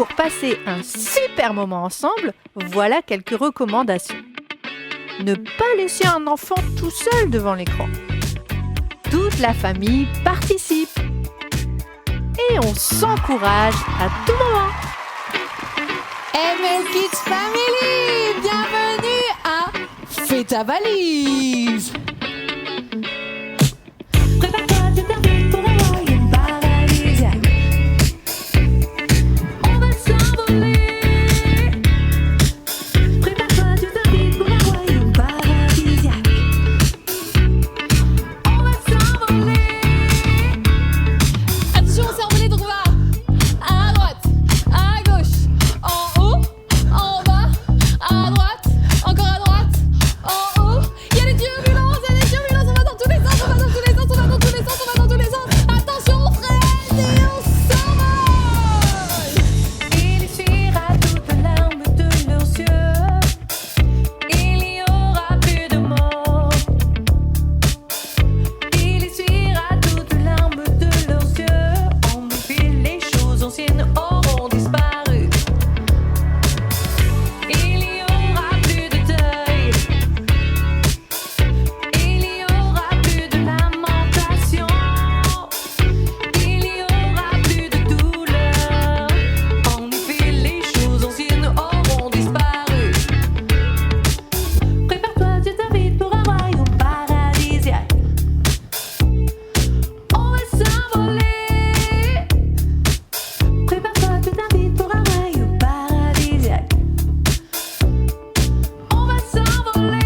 pour passer un super moment ensemble, voilà quelques recommandations. Ne pas laisser un enfant tout seul devant l'écran. Toute la famille participe. Et on s'encourage à tout moment. ML Kids Family, bienvenue à Fais ta valise. Prépare-toi, tu t'invites pour un royaume paradisiaque. On va s'envoler. Prépare-toi, tu t'invites pour un royaume paradisiaque. On va s'envoler. Attention, on s'est envolé, donc on va à droite, à gauche, en haut, en bas, à droite, encore à droite, en haut. Il y a des turbulences, on va dans tous les sens, on va dans tous les sens, on va dans tous les sens, on va dans tous les sens. Attention, on freine et on s'envole. Il essuiera toutes les larmes de leurs yeux. Il n'y aura plus de mots. Il essuiera toutes les larmes de leurs yeux. En effet, les choses anciennes auront disparu. Il n'y aura plus de deuil. Il n'y aura plus de lamentation. Il n'y aura plus de douleur. En effet, les choses anciennes auront disparu. Prépare-toi, tu t'invites pour un royaume paradisiaque. On va s'envoler. Prépare-toi, tu t'invites pour un royaume paradisiaque. On va s'envoler.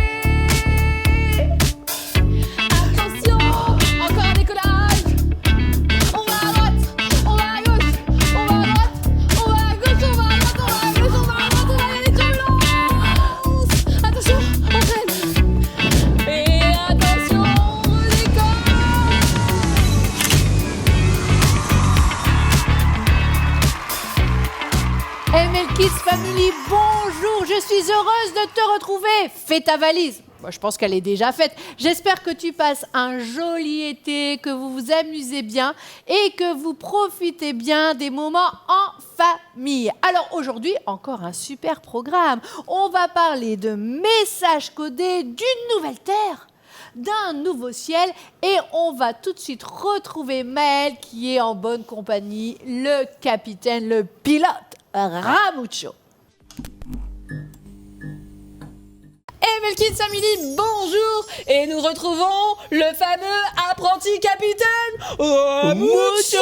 Attention, encore un décollage. On va à droite, on va à gauche, on va à droite, on va à gauche, on va à droite, on va à gauche, on va à droite, on va y aller de violence. Attention, on freine. Et attention, on décolle. ML Kids Family, bonjour, je suis heureuse de te retrouver. Fais ta valise. Moi, je pense qu'elle est déjà faite. J'espère que tu passes un joli été, que vous vous amusez bien et que vous profitez bien des moments en famille. Alors aujourd'hui, encore un super programme. On va parler de messages codés d'une nouvelle terre, d'un nouveau ciel, et on va tout de suite retrouver Maël qui est en bonne compagnie, le capitaine, le pilote Ramucho. ML Kids Family, bonjour. Et nous retrouvons le fameux apprenti capitaine Ramucho.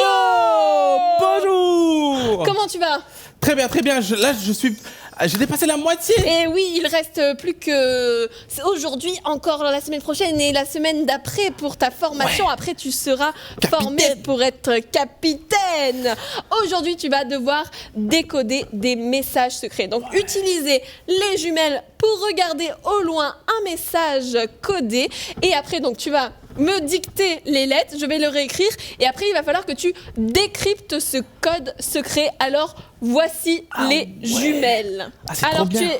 Bonjour. Comment tu vas? Très bien, très bien. J'ai dépassé la moitié. Et oui, il reste plus que aujourd'hui, encore la semaine prochaine et la semaine d'après pour ta formation. Ouais. Après, tu seras Capitaine. formé pour être capitaine. Aujourd'hui, tu vas devoir décoder des messages secrets. Donc, utiliser les jumelles pour regarder au loin un message codé. Et après, donc, tu vas me dicter les lettres, je vais le réécrire et après il va falloir que tu décryptes ce code secret. Alors voici les jumelles. Ah, c'est Alors trop bien.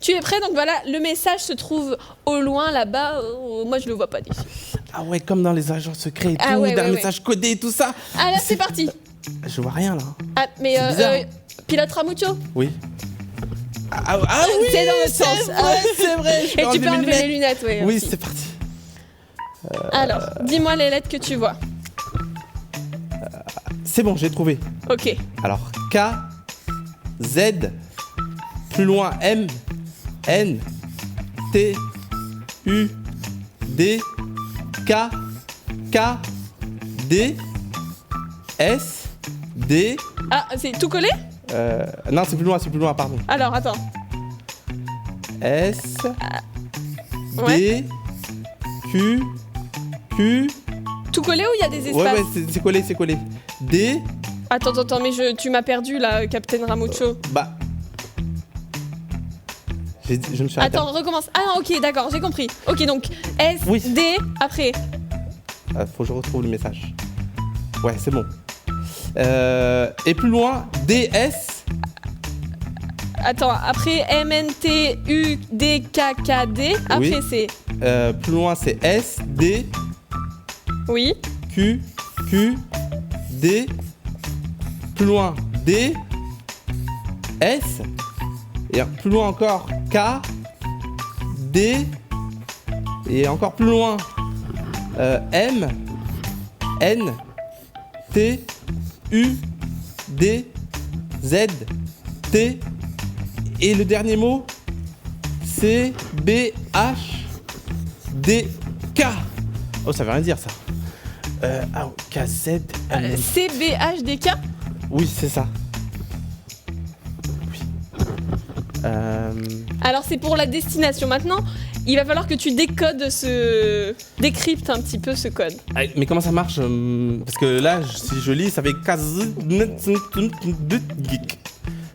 tu es prêt? Donc voilà, le message se trouve au loin là-bas. Moi je le vois pas d'ici. Ah ouais, comme dans les agents secrets et Ah tout, ouais, d'un ouais, message codé et tout ça. Ah là c'est parti. Je vois rien là. Ah mais C'est bizarre. pilote Ramucho. Oui. Ah oui. C'est dans l'autre sens. C'est vrai. Je Et vais tu peux enlever mes enlever les lunettes, ouais. Oui, aussi. c'est parti. Alors, dis-moi les lettres que tu vois. C'est bon, j'ai trouvé. Ok. Alors K, Z, plus loin M, N, T, U, D, K, K, D, S, D. Ah, c'est tout collé? Non, c'est plus loin, pardon. Alors, attends. S, Ouais. D, Q, Q. Tout collé ou il y a des espaces? Ouais, c'est collé. D, Attends, mais tu m'as perdu là, Captain Ramucho. bah. Je me suis arrêté. Attends, recommence. Ah non, ok, d'accord, j'ai compris. Ok, donc S, Oui. D, après. Faut que je retrouve le message. Ouais, c'est bon. Et plus loin, D, S. Attends, après M, N, T, U, D, K, K, D. Après, Oui. c'est. Plus loin, c'est S, D, Oui. Q, Q, D. Plus loin, D, S. Et plus loin encore, K, D. Et encore plus loin, M, N, T, U, D, Z, T. Et le dernier mot, C, B, H, D, K. Oh, ça veut rien dire ça. K, Z, M. CBHDK. Oui, c'est ça. Oui. Alors c'est pour la destination. Maintenant, il va falloir que tu décryptes un petit peu ce code. Mais comment ça marche Parce que là, si je lis, ça fait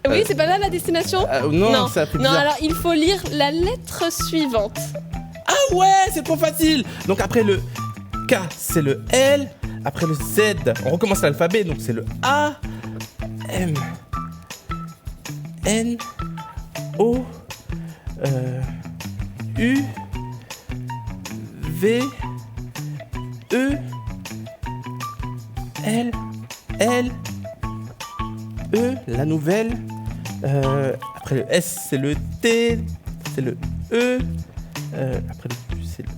Oui, c'est pas là la destination. Non, ça fait Non, bizarre. alors il faut lire la lettre suivante. Ah ouais, c'est trop facile. Donc après le K, c'est le L. Après le Z, on recommence l'alphabet. Donc c'est le A, M, N, O, U, V, E, L, E, la nouvelle. Après le S, c'est le T, c'est le E. Après le Q, c'est le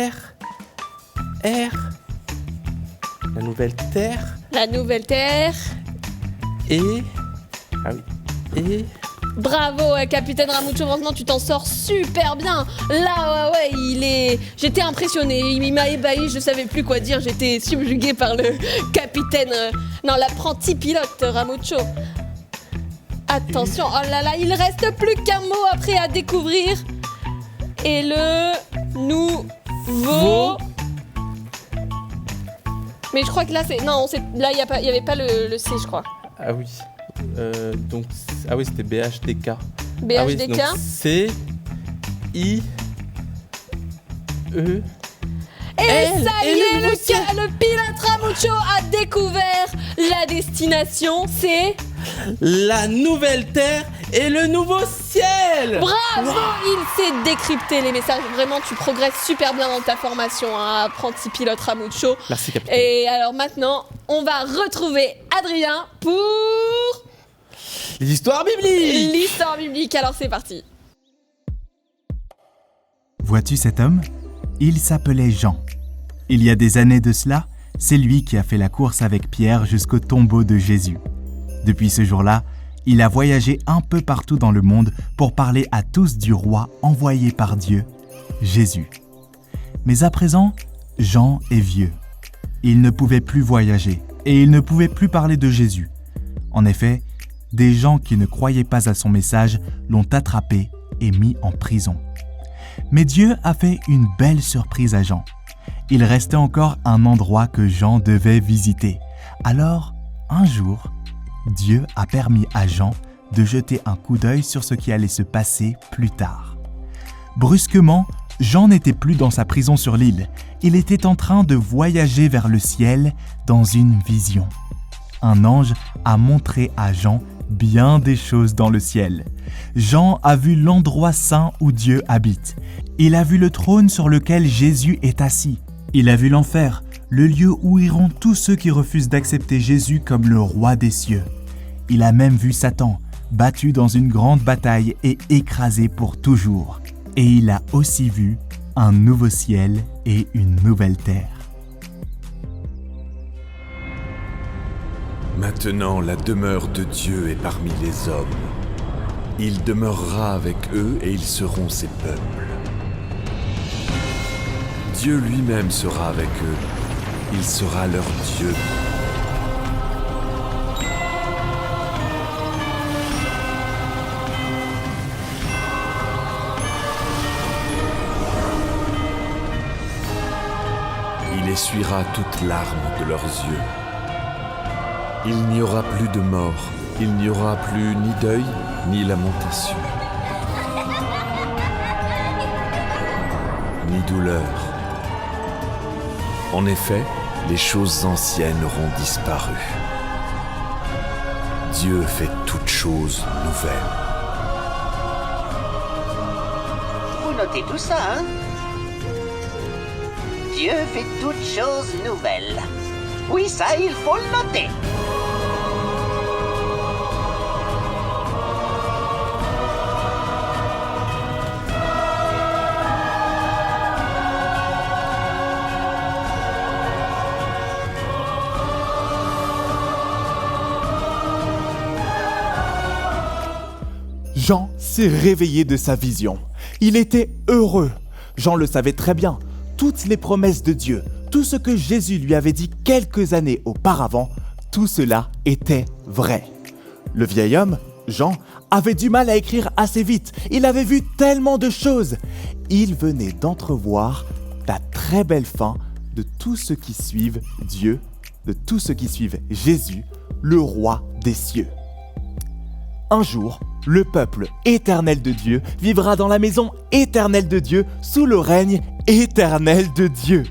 R, la nouvelle Terre. La nouvelle terre. Et. Ah oui. Et. Bravo, capitaine Ramucho, franchement, tu t'en sors super bien. Là, ouais, j'étais impressionné, il m'a ébahi, je savais plus quoi dire, j'étais subjugué par le capitaine, l'apprenti pilote Ramucho. Attention, oh là là, il reste plus qu'un mot après à découvrir. Et le nouveau... Mais je crois que là, là, il n'y avait pas le C, je crois. Ah oui. Donc. Ah oui, c'était BHDK. BHDK. Ah oui, donc C, I, E. Et ça y est, le nouveau ciel. le pilote Ramucho a découvert la destination, c'est... La nouvelle Terre et le nouveau ciel. Bravo, il sait décrypter les messages. Vraiment, tu progresses super bien dans ta formation, apprenti pilote Ramucho. Merci, capitaine. Et alors maintenant, on va retrouver Adrien pour L'histoire biblique. l'histoire biblique. Alors c'est parti. Vois-tu cet homme ? Il s'appelait Jean. Il y a des années de cela, c'est lui qui a fait la course avec Pierre jusqu'au tombeau de Jésus. Depuis ce jour-là, il a voyagé un peu partout dans le monde pour parler à tous du roi envoyé par Dieu, Jésus. Mais à présent, Jean est vieux. Il ne pouvait plus voyager et il ne pouvait plus parler de Jésus. En effet, des gens qui ne croyaient pas à son message l'ont attrapé et mis en prison. Mais Dieu a fait une belle surprise à Jean. Il restait encore un endroit que Jean devait visiter. Alors, un jour, Dieu a permis à Jean de jeter un coup d'œil sur ce qui allait se passer plus tard. Brusquement, Jean n'était plus dans sa prison sur l'île. Il était en train de voyager vers le ciel dans une vision. Un ange a montré à Jean bien des choses dans le ciel. Jean a vu l'endroit saint où Dieu habite. Il a vu le trône sur lequel Jésus est assis. Il a vu l'enfer, le lieu où iront tous ceux qui refusent d'accepter Jésus comme le roi des cieux. Il a même vu Satan, battu dans une grande bataille et écrasé pour toujours. Et il a aussi vu un nouveau ciel et une nouvelle terre. Maintenant, la demeure de Dieu est parmi les hommes. Il demeurera avec eux et ils seront ses peuples. Dieu lui-même sera avec eux. Il sera leur Dieu. Il essuiera toute larme de leurs yeux. Il n'y aura plus de mort, il n'y aura plus ni deuil, ni lamentation, ni douleur. En effet, les choses anciennes auront disparu. Dieu fait toutes choses nouvelles. Vous notez tout ça, hein? Dieu fait toutes choses nouvelles. Oui, ça, il faut le noter. Jean s'est réveillé de sa vision. Il était heureux. Jean le savait très bien. Toutes les promesses de Dieu, tout ce que Jésus lui avait dit quelques années auparavant, tout cela était vrai. Le vieil homme, Jean, avait du mal à écrire assez vite. Il avait vu tellement de choses. Il venait d'entrevoir la très belle fin de tous ceux qui suivent Dieu, de tous ceux qui suivent Jésus, le roi des cieux. Un jour, le peuple éternel de Dieu vivra dans la maison éternelle de Dieu, sous le règne éternel de Dieu.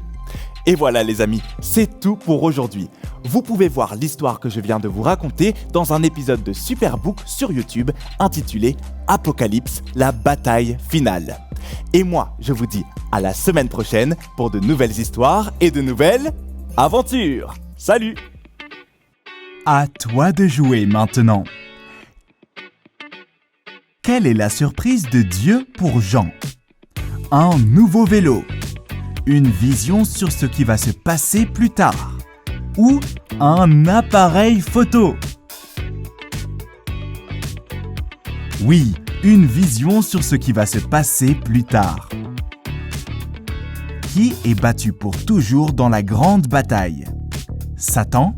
Et voilà les amis, c'est tout pour aujourd'hui. Vous pouvez voir l'histoire que je viens de vous raconter dans un épisode de Superbook sur YouTube intitulé Apocalypse, la bataille finale. Et moi, je vous dis à la semaine prochaine pour de nouvelles histoires et de nouvelles aventures. Salut! À toi de jouer maintenant. Quelle est la surprise de Dieu pour Jean? Un nouveau vélo, une vision sur ce qui va se passer plus tard, ou un appareil photo. Oui, une vision sur ce qui va se passer plus tard. Qui est battu pour toujours dans la grande bataille? Satan,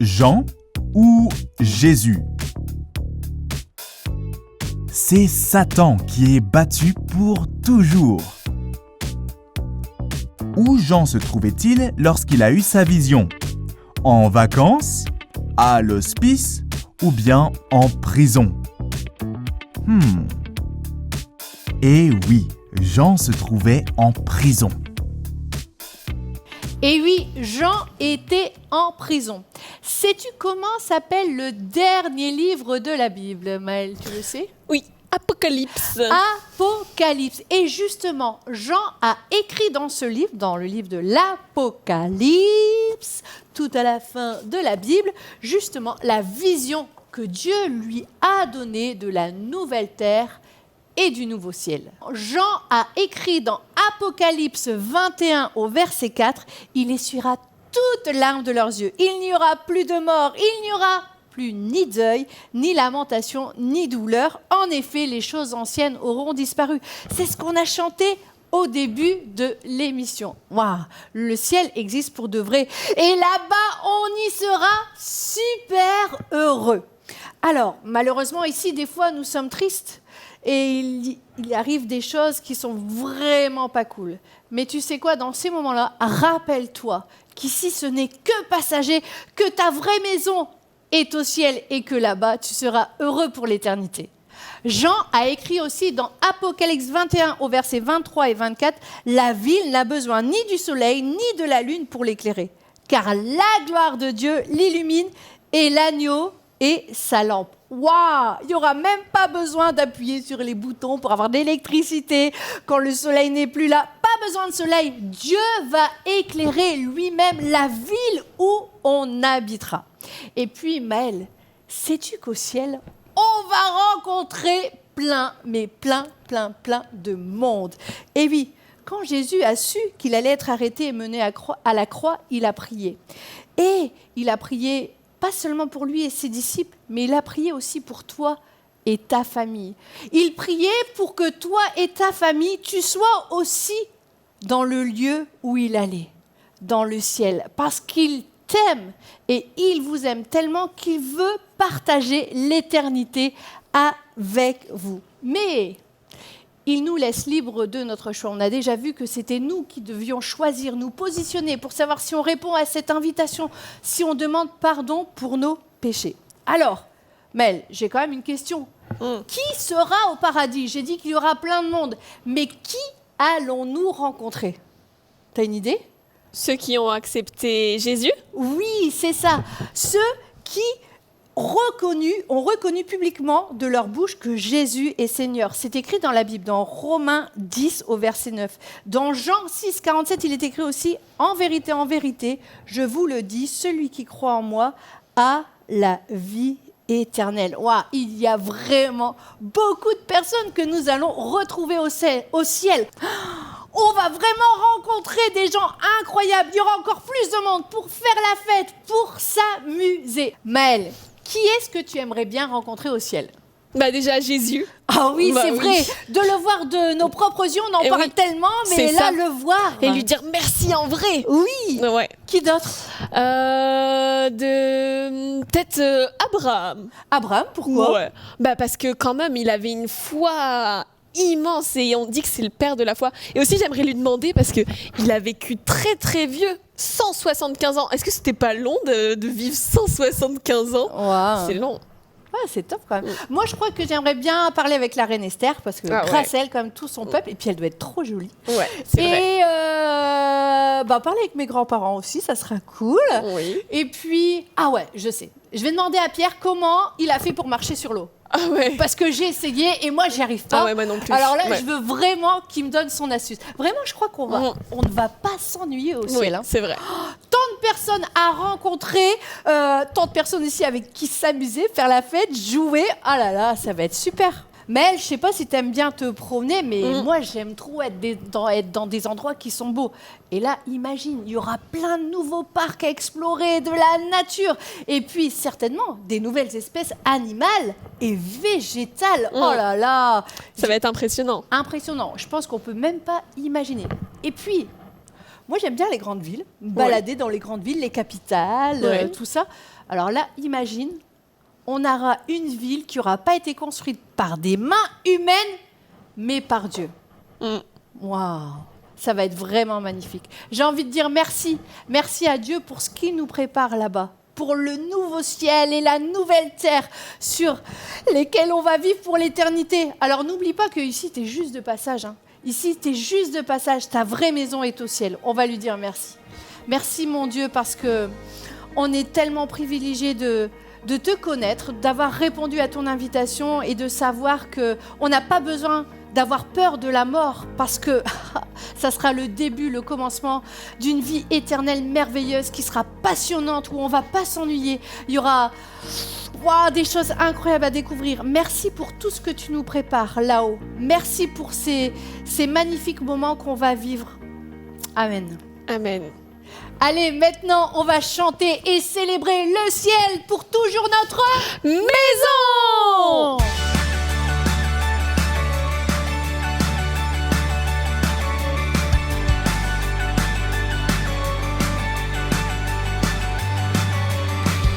Jean ou Jésus? C'est Satan qui est battu pour toujours. Où Jean se trouvait-il lorsqu'il a eu sa vision? En vacances? À l'hospice? Ou bien en prison? Eh oui, Jean se trouvait en prison. Et oui, Jean était en prison. Sais-tu comment s'appelle le dernier livre de la Bible, Maëlle, tu le sais? Oui, Apocalypse. Apocalypse. Et justement, Jean a écrit dans ce livre, dans le livre de l'Apocalypse, tout à la fin de la Bible, justement la vision que Dieu lui a donnée de la nouvelle terre et du nouveau ciel. Jean a écrit dans Apocalypse 21 au verset 4, « Il essuiera toutes larmes de leurs yeux. Il n'y aura plus de mort, il n'y aura plus ni deuil, ni lamentation, ni douleur. En effet, les choses anciennes auront disparu. » C'est ce qu'on a chanté au début de l'émission. Waouh, le ciel existe pour de vrai. Et là-bas, on y sera super heureux. Alors, malheureusement, ici, des fois, nous sommes tristes. Et il arrive des choses qui sont vraiment pas cool. Mais tu sais quoi, dans ces moments-là, rappelle-toi qu'ici, ce n'est que passager, que ta vraie maison est au ciel et que là-bas, tu seras heureux pour l'éternité. Jean a écrit aussi dans Apocalypse 21 au verset 23 et 24, « La ville n'a besoin ni du soleil ni de la lune pour l'éclairer, car la gloire de Dieu l'illumine et l'agneau et sa lampe. » Waouh, il n'y aura même pas besoin d'appuyer sur les boutons pour avoir de l'électricité quand le soleil n'est plus là. Pas besoin de soleil. Dieu va éclairer lui-même la ville où on habitera. Et puis, Maëlle, sais-tu qu'au ciel, on va rencontrer plein de monde. Et oui, quand Jésus a su qu'il allait être arrêté et mené à la croix, il a prié. Et il a prié pas seulement pour lui et ses disciples, mais il a prié aussi pour toi et ta famille. Il priait pour que toi et ta famille, tu sois aussi dans le lieu où il allait, dans le ciel, parce qu'il t'aime et il vous aime tellement qu'il veut partager l'éternité avec vous. Mais il nous laisse libres de notre choix. On a déjà vu que c'était nous qui devions choisir, nous positionner pour savoir si on répond à cette invitation, si on demande pardon pour nos péchés. Alors, Mel, j'ai quand même une question. Qui sera au paradis? J'ai dit qu'il y aura plein de monde, mais qui allons-nous rencontrer? T'as une idée? Ceux qui ont accepté Jésus? Oui, c'est ça. Ceux qui ont reconnu publiquement de leur bouche que Jésus est Seigneur. C'est écrit dans la Bible, dans Romains 10 au verset 9. Dans Jean 6, 47, il est écrit aussi « En vérité, je vous le dis, celui qui croit en moi a la vie éternelle. » Wow, il y a vraiment beaucoup de personnes que nous allons retrouver au ciel. On va vraiment rencontrer des gens incroyables. Il y aura encore plus de monde pour faire la fête, pour s'amuser. Maëlle, qui est-ce que tu aimerais bien rencontrer au ciel? Bah déjà Jésus. Ah oui, Bah c'est oui. vrai. De le voir de nos propres yeux, on en Et parle oui. tellement, mais C'est là, ça. le voir. Et lui dire merci en vrai. Oui. Ouais. Qui d'autre? Peut-être Abraham. Abraham, pourquoi? Ouais. Bah parce que quand même, il avait une foi immense et on dit que c'est le père de la foi. Et aussi, j'aimerais lui demander parce que il a vécu très très vieux, 175 ans. Est-ce que c'était pas long de vivre 175 ans? Wow. C'est long. Ouais, c'est top quand même. Moi, je crois que j'aimerais bien parler avec la reine Esther parce que Ah grâce à elle, comme tout son peuple, et puis elle doit être trop jolie. Ouais, c'est vrai. Et parler avec mes grands-parents aussi, ça sera cool. Oui. Et puis, ah ouais, je sais. Je vais demander à Pierre comment il a fait pour marcher sur l'eau. Ah ouais. Parce que j'ai essayé et moi, j'y arrive pas. Ah ouais, moi non plus. Alors là, Ouais. je veux vraiment qu'il me donne son astuce. Vraiment, je crois qu'on on ne va pas s'ennuyer au Oui, ciel. Hein. c'est vrai. Tant de personnes à rencontrer, tant de personnes aussi avec qui s'amuser, faire la fête, jouer. Ah là là, ça va être super. Mel, je sais pas si t'aimes bien te promener, mais moi j'aime trop être dans des endroits qui sont beaux. Et là, imagine, il y aura plein de nouveaux parcs à explorer, de la nature, et puis certainement des nouvelles espèces animales et végétales. Oh là là, Ça va être impressionnant. impressionnant. Je pense qu'on peut même pas imaginer. Et puis, moi j'aime bien les grandes villes, me balader dans les grandes villes, les capitales, Ouais. tout ça. Alors là, imagine, on aura une ville qui n'aura pas été construite par des mains humaines, mais par Dieu. Waouh, ça va être vraiment magnifique. J'ai envie de dire merci. Merci à Dieu pour ce qu'il nous prépare là-bas. Pour le nouveau ciel et la nouvelle terre sur lesquels on va vivre pour l'éternité. Alors n'oublie pas que ici, tu es juste de passage. Hein. Ici, tu es juste de passage. Ta vraie maison est au ciel. On va lui dire merci. Merci mon Dieu parce que on est tellement privilégiés de te connaître, d'avoir répondu à ton invitation et de savoir qu'on n'a pas besoin d'avoir peur de la mort parce que ça sera le début, le commencement d'une vie éternelle merveilleuse qui sera passionnante, où on ne va pas s'ennuyer. Il y aura des choses incroyables à découvrir. Merci pour tout ce que tu nous prépares là-haut. Merci pour ces magnifiques moments qu'on va vivre. Amen. Amen. Allez, maintenant, on va chanter et célébrer le ciel pour toujours notre maison.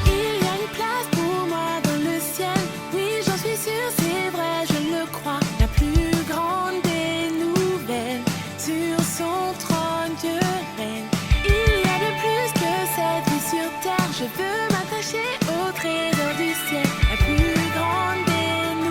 Il y a une place pour moi dans le ciel. Oui, j'en suis sûre, c'est vrai, je le crois. La plus grande des nouvelles. Sur son trône, Dieu règne. Il y a de plus que cette vie sur terre. Je veux m'attacher au trésor du ciel. La plus grande des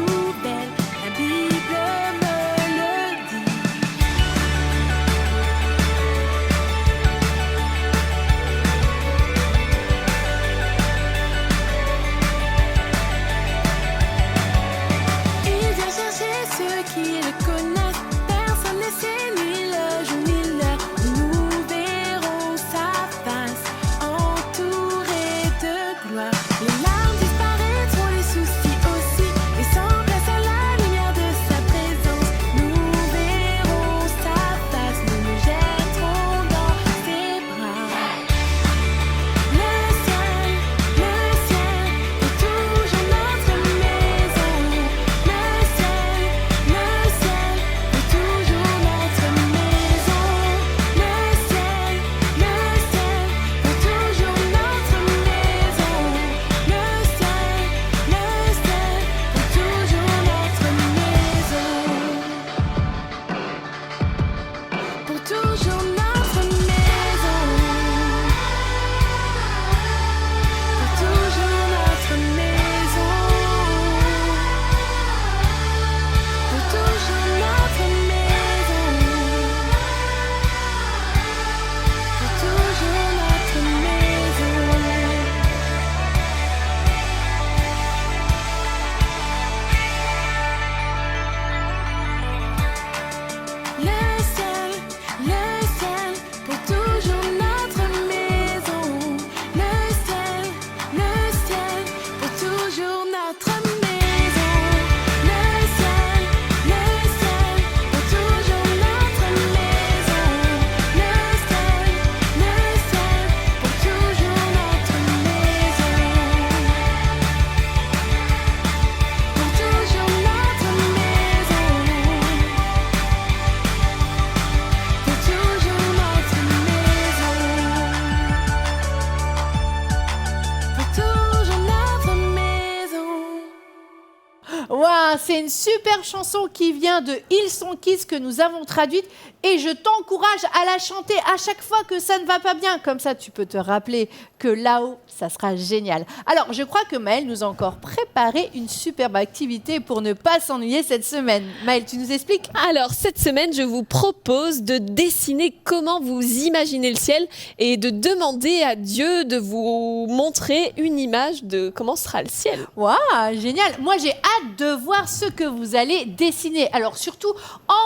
c'est une super chanson qui vient de Ils sont Kids que nous avons traduite et je t'encourage à la chanter à chaque fois que ça ne va pas bien. Comme ça, tu peux te rappeler que là-haut, ça sera génial. Alors, je crois que Maëlle nous a encore préparé une superbe activité pour ne pas s'ennuyer cette semaine. Maëlle, tu nous expliques ? Alors, cette semaine, je vous propose de dessiner comment vous imaginez le ciel et de demander à Dieu de vous montrer une image de comment sera le ciel. Waouh, génial. Moi, j'ai hâte de voir ce que vous allez dessiner. Alors, surtout,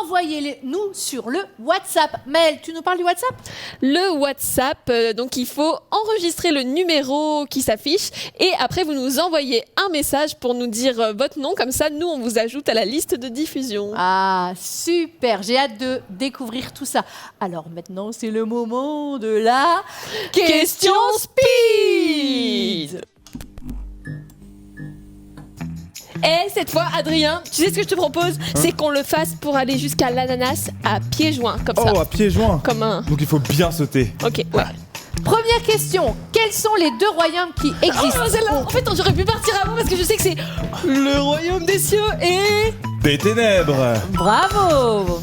envoyez-les-nous sur le WhatsApp. Maëlle, tu nous parles du WhatsApp ? Le WhatsApp, donc il faut enregistrer le numéro qui s'affiche et après vous nous envoyez un message pour nous dire votre nom, comme ça nous on vous ajoute à la liste de diffusion. Ah, super, j'ai hâte de découvrir tout ça. Alors maintenant, c'est le moment de la Question speed. Et cette fois, Adrien, tu sais ce que je te propose, c'est qu'on le fasse pour aller jusqu'à l'ananas à pieds joints, comme ça. Oh, à pieds joints. Comme un... Donc il faut bien sauter. Ok, ouais. Première question, quels sont les deux royaumes qui existent ? Oh, celle-là, en fait, j'aurais pu partir avant parce que je sais que c'est le royaume des cieux et... Des ténèbres. Bravo !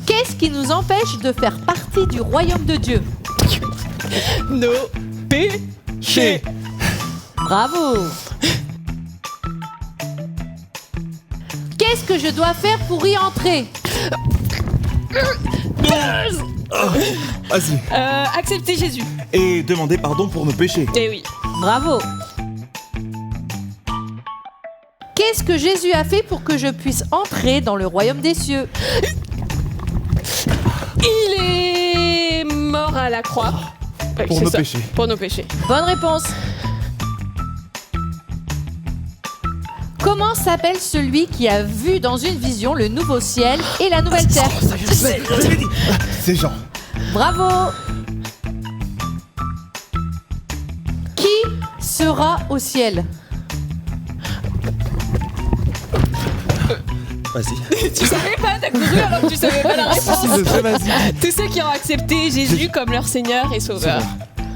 Qu'est-ce qui nous empêche de faire partie du royaume de Dieu ? Nos péchés. Bravo ! Qu'est-ce que je dois faire pour y entrer ? Vas-y. Accepter Jésus. Et demander pardon pour nos péchés. Eh oui. Bravo ! Qu'est-ce que Jésus a fait pour que je puisse entrer dans le royaume des cieux ? Il est mort à la croix. Ouais, Pour c'est nos ça. péchés. Pour nos péchés. Bonne réponse. Comment s'appelle celui qui a vu dans une vision le nouveau ciel et la nouvelle terre ? C'est Jean. Bravo ! Qui sera au ciel ? Vas-y. Tu savais pas, t'as couru alors que tu savais pas la réponse. Si, je sais, vas-y. Tous ceux qui ont accepté Jésus comme leur Seigneur et Sauveur.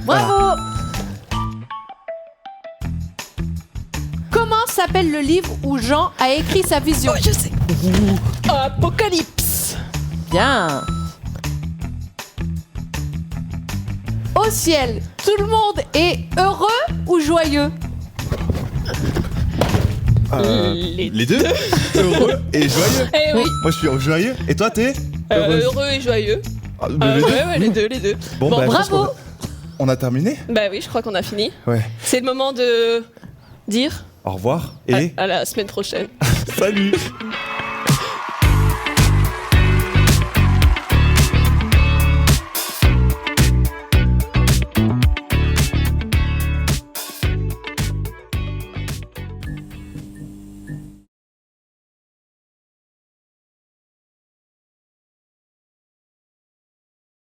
Bravo ! Comment s'appelle le livre où Jean a écrit sa vision ? Je sais. Apocalypse. Bien. Au ciel, tout le monde est heureux ou joyeux ? Les deux. Heureux et joyeux. Eh oui. Moi je suis joyeux. Et toi t'es Heureux et joyeux. Ah, mais les deux. Ouais, les deux. Bon, Bon, bah, je pense bravo. qu'on a terminé. Bah oui, je crois qu'on a fini. Ouais. C'est le moment de dire Au revoir et à la semaine prochaine. salut.